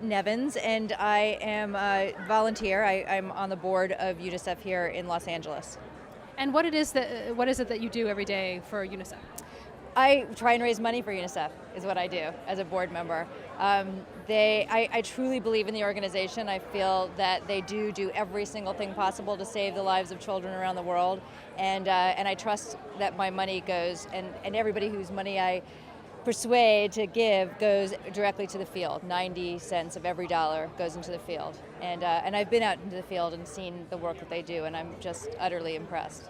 Nevins, and I am a volunteer. I'm on the board of Unicef here in Los Angeles. And what is it that you do every day for UNICEF? I try and raise money for UNICEF is what I do as a board member. I truly believe in the organization. I feel that they do every single thing possible to save the lives of children around the world, and I trust that my money goes, and everybody whose money I persuade to give goes directly to the field. 90 cents of every dollar goes into the field, and I've been out into the field and seen the work that they do, and I'm just utterly impressed.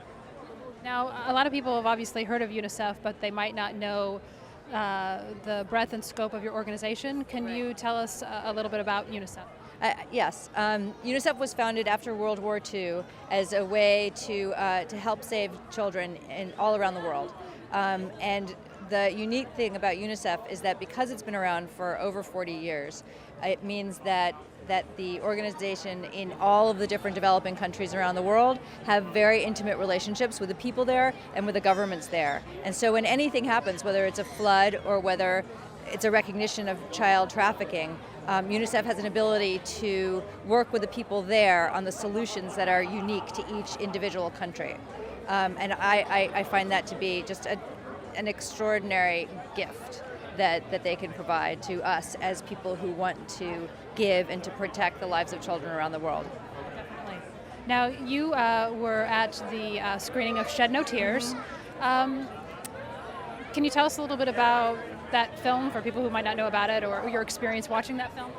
Now, a lot of people have obviously heard of UNICEF, but they might not know the breadth and scope of your organization. Can you tell us a little bit about UNICEF? Yes, UNICEF was founded after World War II as a way to help save children all around the world. And the unique thing about UNICEF is that because it's been around for over 40 years, it means that the organization in all of the different developing countries around the world have very intimate relationships with the people there and with the governments there. And so when anything happens, whether it's a flood or whether it's a recognition of child trafficking, UNICEF has an ability to work with the people there on the solutions that are unique to each individual country. And I find that to be just an extraordinary gift that they can provide to us as people who want to give and to protect the lives of children around the world. Definitely. Now, you were at the screening of Shed No Tears. Can you tell us a little bit about that film for people who might not know about it, or your experience watching that film?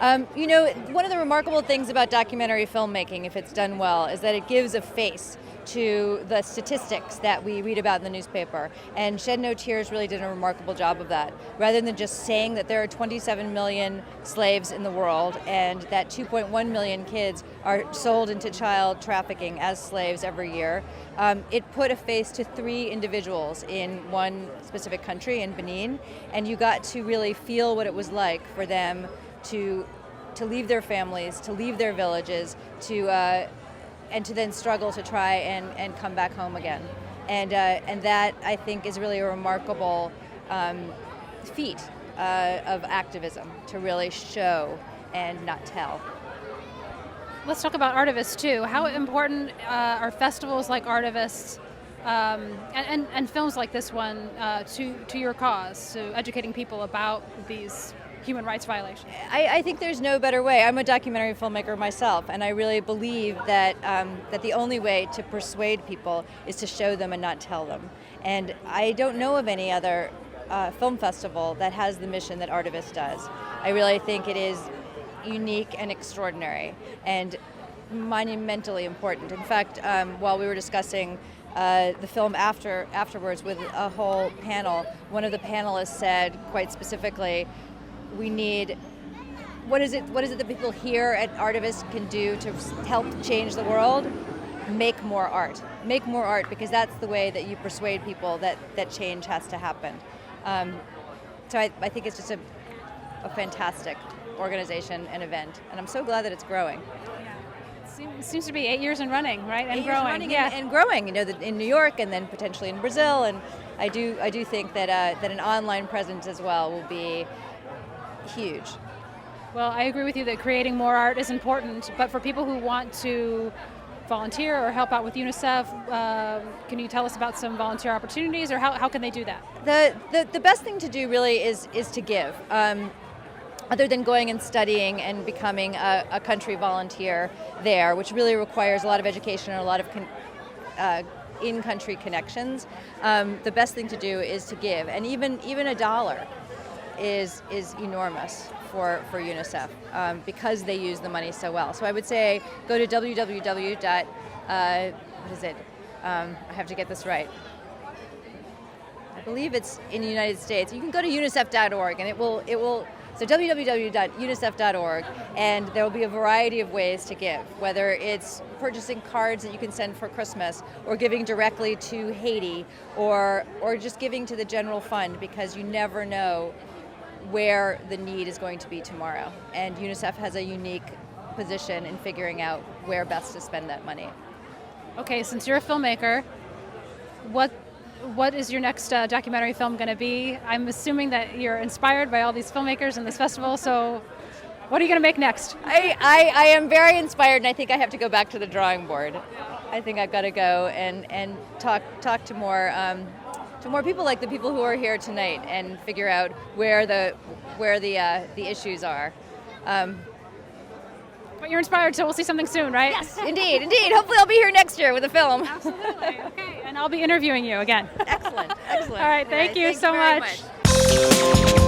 One of the remarkable things about documentary filmmaking, if it's done well, is that it gives a face to the statistics that we read about in the newspaper. And Shed No Tears really did a remarkable job of that. Rather than just saying that there are 27 million slaves in the world and that 2.1 million kids are sold into child trafficking as slaves every year, it put a face to 3 individuals in one specific country, in Benin, and you got to really feel what it was like for them to leave their families, to leave their villages, and to then struggle to try and come back home again. And that, I think, is really a remarkable feat of activism, to really show and not tell. Let's talk about Artivist too. How important are festivals like Artivist and films like this one to your cause, to educating people about these human rights violations? I think there's no better way. I'm a documentary filmmaker myself, and I really believe that the only way to persuade people is to show them and not tell them. And I don't know of any other film festival that has the mission that Artivist does. I really think it is unique and extraordinary and monumentally important. In fact, while we were discussing the film afterwards with a whole panel, one of the panelists said quite specifically, we need, what is it that people here at Artivist can do to help change the world? Make more art. Make more art, because that's the way that you persuade people that change has to happen. So I think it's just a fantastic organization and event, and I'm so glad that it's growing. Yeah. It seems to be 8 years and running, right? And 8 years growing. Running yeah. and growing. In New York, and then potentially in Brazil, and I do think that an online presence as well will be huge. Well, I agree with you that creating more art is important, but for people who want to volunteer or help out with UNICEF, can you tell us about some volunteer opportunities, or how can they do that? The best thing to do really is to give. Other than going and studying and becoming a country volunteer there, which really requires a lot of education and a lot of in-country connections, the best thing to do is to give. And even $1 is enormous for UNICEF because they use the money so well. So I would say go to www. What is it? I have to get this right. I believe it's in the United States. You can go to unicef.org, and it will. So www.unicef.org, and there will be a variety of ways to give, whether it's purchasing cards that you can send for Christmas, or giving directly to Haiti, or just giving to the general fund, because you never know where the need is going to be tomorrow. And UNICEF has a unique position in figuring out where best to spend that money. Okay, since you're a filmmaker, what is your next documentary film going to be? I'm assuming that you're inspired by all these filmmakers in this festival, so What are you going to make next? I am very inspired, and I think I have to go back to the drawing board. I think I've got to go and talk to more people like the people who are here tonight, and figure out where the issues are. But you're inspired, so we'll see something soon, right? Yes, indeed. Hopefully, I'll be here next year with a film. Absolutely. Okay, and I'll be interviewing you again. Excellent. All right, thank you thanks so very much.